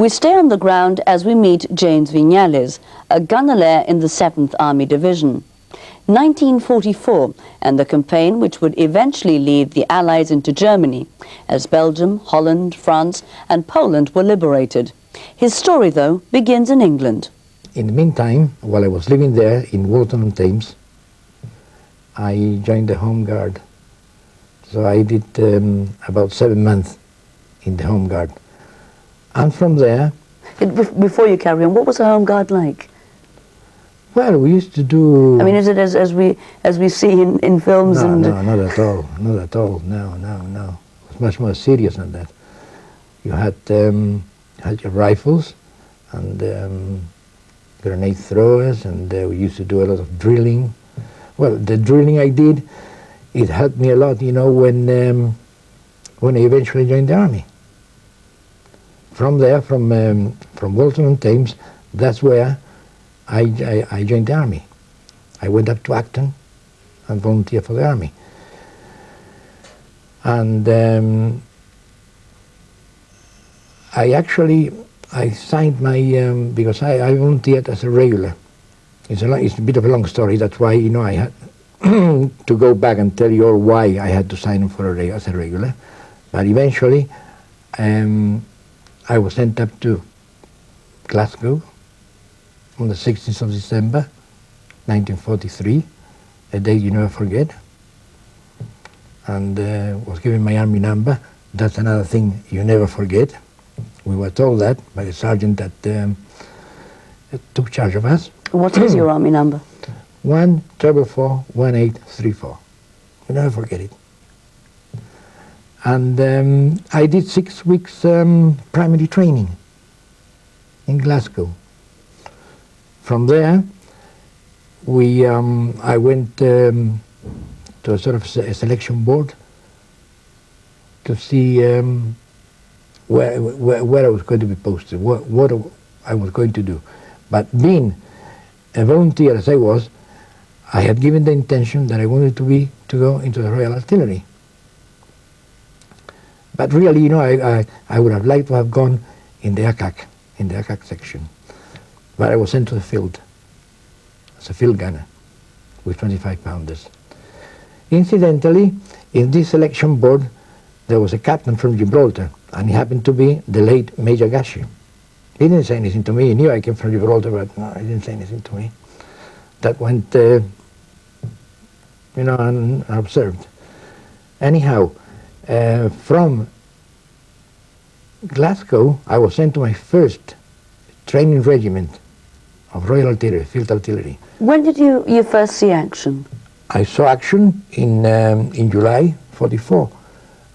We stay on the ground as we meet James Viñales, a gunner in the 7th Army Division. 1944, and the campaign which would eventually lead the Allies into Germany, as Belgium, Holland, France and Poland were liberated. His story, though, begins in England. In the meantime, while I was living there in Walton-on-Thames, I joined the Home Guard. So I did about 7 months in the Home Guard. And from there... Before you carry on, what was the Home Guard like? Well, we used to do... I mean, is it as we see in films? No, no, not at all. Not at all. No, no, no. It was much more serious than that. You had your rifles and grenade throwers, and we used to do a lot of drilling. Well, the drilling I did, it helped me a lot, you know, when I eventually joined the army. From there, from Walton-on-Thames, that's where I joined the army. I went up to Acton and volunteered for the army. And I signed my, because I volunteered as a regular. It's a bit of a long story, that's why, you know, I had to go back and tell you all why I had to sign for as a regular. But eventually, I was sent up to Glasgow on the 16th of December, 1943, a day you never forget, and was given my army number. That's another thing you never forget. We were told that by the sergeant that took charge of us. What is your army number? 1441834. You never forget it. And I did 6 weeks primary training in Glasgow. From there, I went to a sort of a selection board to see where I was going to be posted, what I was going to do. But being a volunteer as I was, I had given the intention that I wanted to go into the Royal Artillery. But really, you know, I would have liked to have gone in the ACAC section. But I was sent to the field as a field gunner with 25-pounders. Incidentally, in this selection board, there was a captain from Gibraltar, and he happened to be the late Major Gashi. He didn't say anything to me. He knew I came from Gibraltar, but no, he didn't say anything to me. That went, you know, unobserved. Anyhow, from Glasgow, I was sent to my first training regiment of Royal Artillery, Field Artillery. When did you first see action? I saw action in July '44.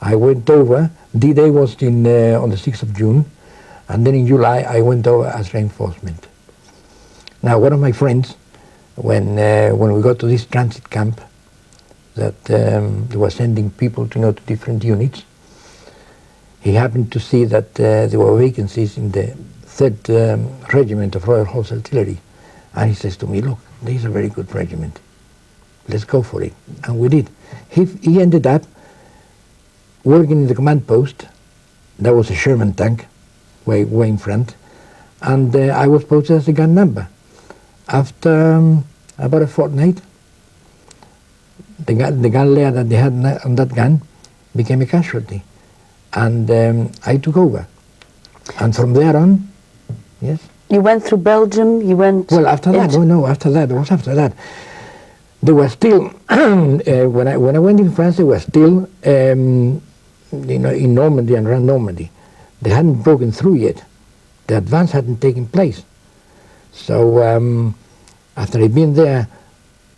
I went over. D-Day was on the 6th of June, and then in July I went over as reinforcement. Now, one of my friends, when we got to this transit camp, that they were sending people to different units, he happened to see that there were vacancies in the 3rd Regiment of Royal Horse Artillery, and he says to me, "Look, this is a very good regiment. Let's go for it." And we did. He ended up working in the command post. That was a Sherman tank, way in front, and I was posted as a gun number. After about a fortnight, the gun layer that they had on that gun became a casualty, and I took over. And from there on, yes. You went through Belgium, you went... Well, after that, oh no, after that, it was after that. They were still, when I went in France, they were still, you know, in Normandy and around Normandy. They hadn't broken through yet. The advance hadn't taken place. So after I'd been there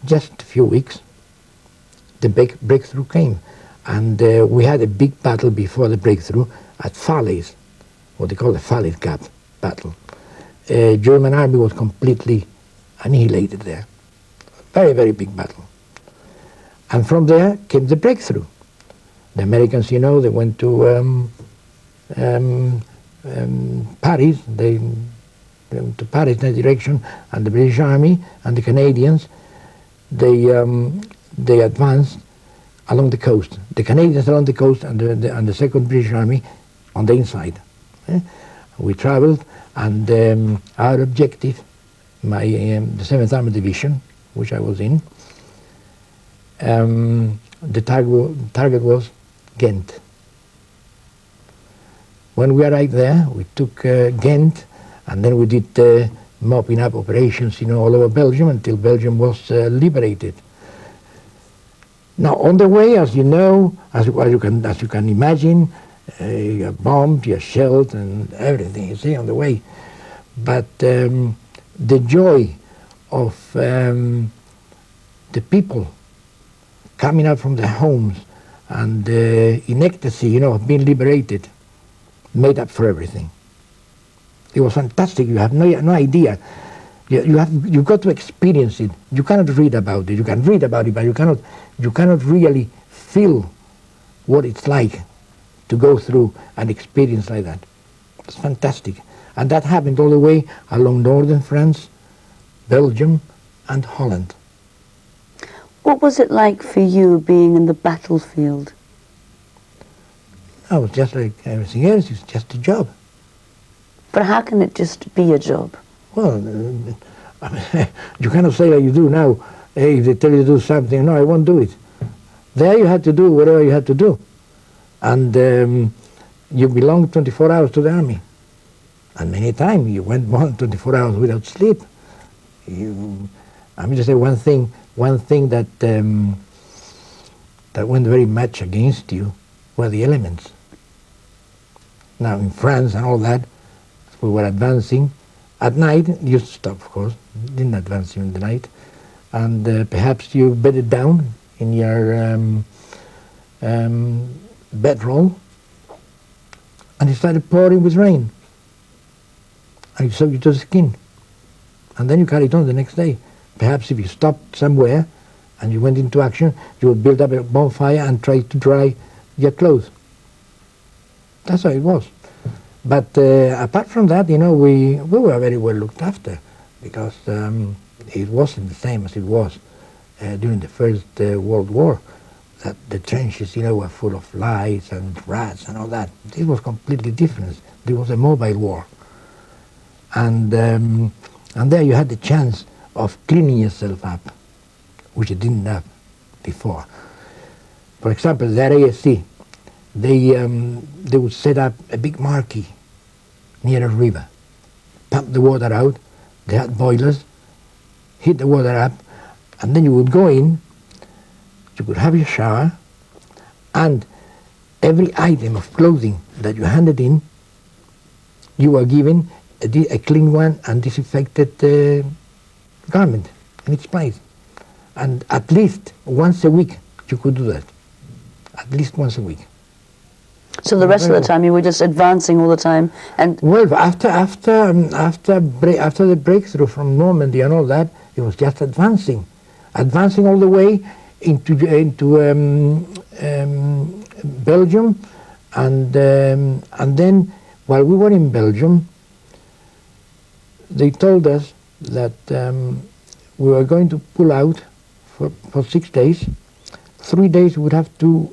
just a few weeks, the breakthrough came. And we had a big battle before the breakthrough at Falaise, what they call the Falaise Gap battle. German army was completely annihilated there. Very, very big battle. And from there came the breakthrough. The Americans, you know, they went to Paris, they went to Paris in that direction, and the British Army and the Canadians, they advanced along the coast. The Canadians along the coast and the 2nd British Army on the inside. We traveled, and our objective, the 7th Army Division, which I was in, the target was Ghent. When we arrived there, we took Ghent, and then we did mopping up operations, all over Belgium until Belgium was liberated. Now, on the way, as you know, as you can imagine, you're bombed, you're shelled, and everything, you see, on the way. But the joy of the people coming out from their homes and in ecstasy, of being liberated, made up for everything. It was fantastic. You have no idea. You've got to experience it. You cannot read about it. You can read about it, but you cannot really feel what it's like to go through an experience like that. It's fantastic. And that happened all the way along northern France, Belgium, and Holland. What was it like for you being in the battlefield? I was just like everything else. It's just a job. But how can it just be a job? Well, you cannot say like you do now. Hey, if they tell you to do something, no, I won't do it. There you had to do whatever you had to do. And you belonged 24 hours to the army. And many times you went more than 24 hours without sleep. I'm just say one thing that that went very much against you were the elements. Now in France and all that, we were advancing. At night, you stop, of course, didn't advance in the night. And perhaps you bedded down in your bedroll, and it started pouring with rain. And it soaked you to the skin. And then you carried on the next day. Perhaps if you stopped somewhere and you went into action, you would build up a bonfire and try to dry your clothes. That's how it was. But apart from that, we were very well looked after, because it wasn't the same as it was during the First World War. That the trenches, were full of lice and rats and all that. This was completely different. It was a mobile war. And there you had the chance of cleaning yourself up, which you didn't have before. For example, the RASC, they would set up a big marquee near a river, pump the water out. They had boilers, heat the water up, and then you would go in, you could have your shower, and every item of clothing that you handed in, you were given a clean one and disinfected garment in its place. And at least once a week you could do that. At least once a week. So the rest of the time you were just advancing all the time, and well, after the breakthrough from Normandy and all that, it was just advancing all the way into Belgium, and then while we were in Belgium, they told us that we were going to pull out for 6 days. 3 days would have to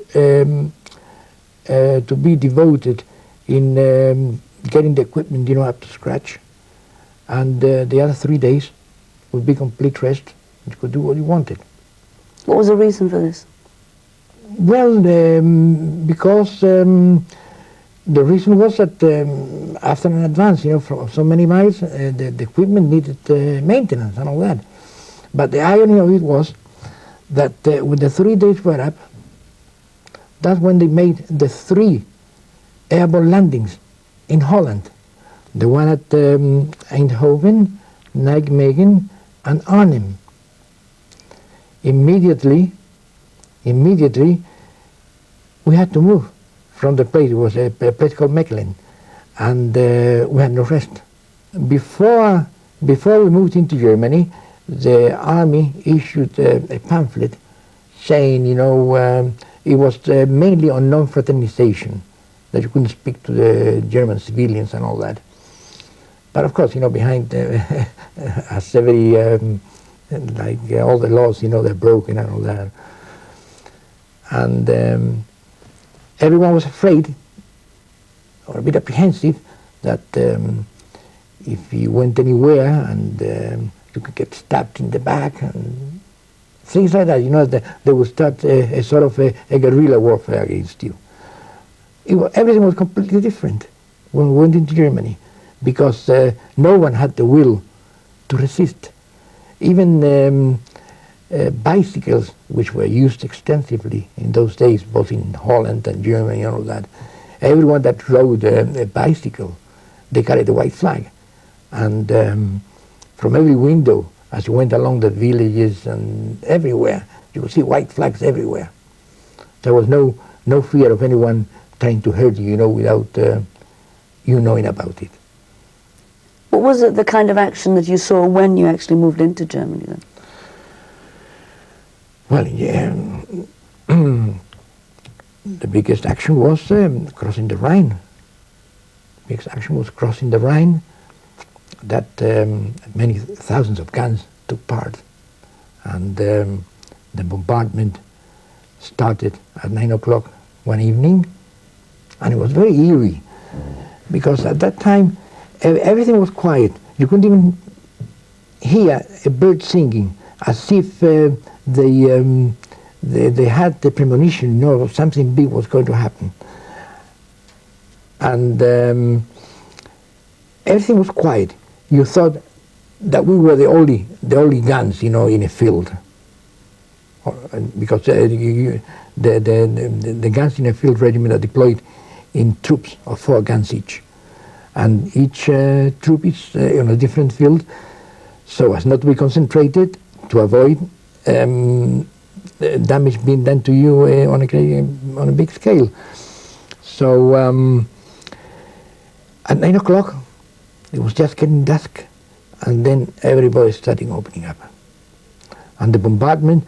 be devoted in getting the equipment, up to scratch, and the other 3 days would be complete rest. You could do what you wanted. what was the reason for this? Well, because the reason was that after an advance, from so many miles, the equipment needed maintenance and all that. But the irony of it was that when the 3 days were up, that's when they made the 3 airborne landings in Holland. The one at Eindhoven, Nijmegen, and Arnhem. Immediately, we had to move from the place. It was a place called Mechelen, and we had no rest. Before we moved into Germany, the army issued a pamphlet saying, it was mainly on non-fraternization, that you couldn't speak to the German civilians and all that. But of course, behind as every all the laws, they're broken and all that. And everyone was afraid, or a bit apprehensive, that if you went anywhere and you could get stabbed in the back and things like that, you know, they would start a sort of a guerrilla warfare against you. Everything was completely different when we went into Germany, because no one had the will to resist. Even bicycles, which were used extensively in those days, both in Holland and Germany and all that, everyone that rode a bicycle, they carried a white flag. And from every window, as you went along the villages and everywhere, you could see white flags everywhere. There was no fear of anyone trying to hurt you, you know, without you knowing about it. What was it, the kind of action that you saw when you actually moved into Germany then? Well, yeah, the biggest action was crossing the Rhine. The biggest action was crossing the Rhine. That many thousands of guns took part, and the bombardment started at 9 o'clock one evening, and it was very eerie, because at that time everything was quiet. You couldn't even hear a bird singing, as if they had the premonition, you know, something big was going to happen. And everything was quiet. You thought that we were the only guns, you know, in a field, because the guns in a field regiment are deployed in troops of 4 guns each, and each troop is in a different field, so as not to be concentrated, to avoid damage being done to you on a big scale. So at 9 o'clock, it was just getting dusk, and then everybody started opening up. And the bombardment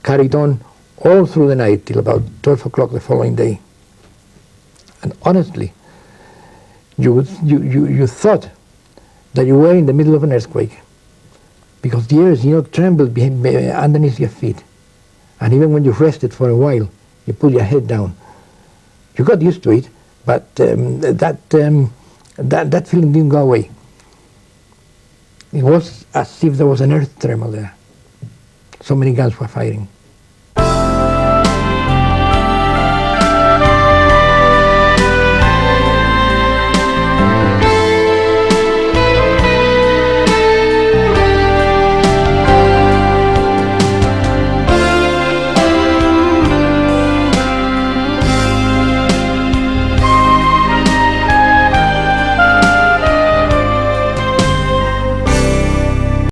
carried on all through the night till about 12 o'clock the following day. And honestly, you thought that you were in the middle of an earthquake, because the earth, you know, trembled underneath your feet. And even when you rested for a while, you put your head down. You got used to it, but that feeling didn't go away. It was as if there was an earth tremor there. So many guns were firing.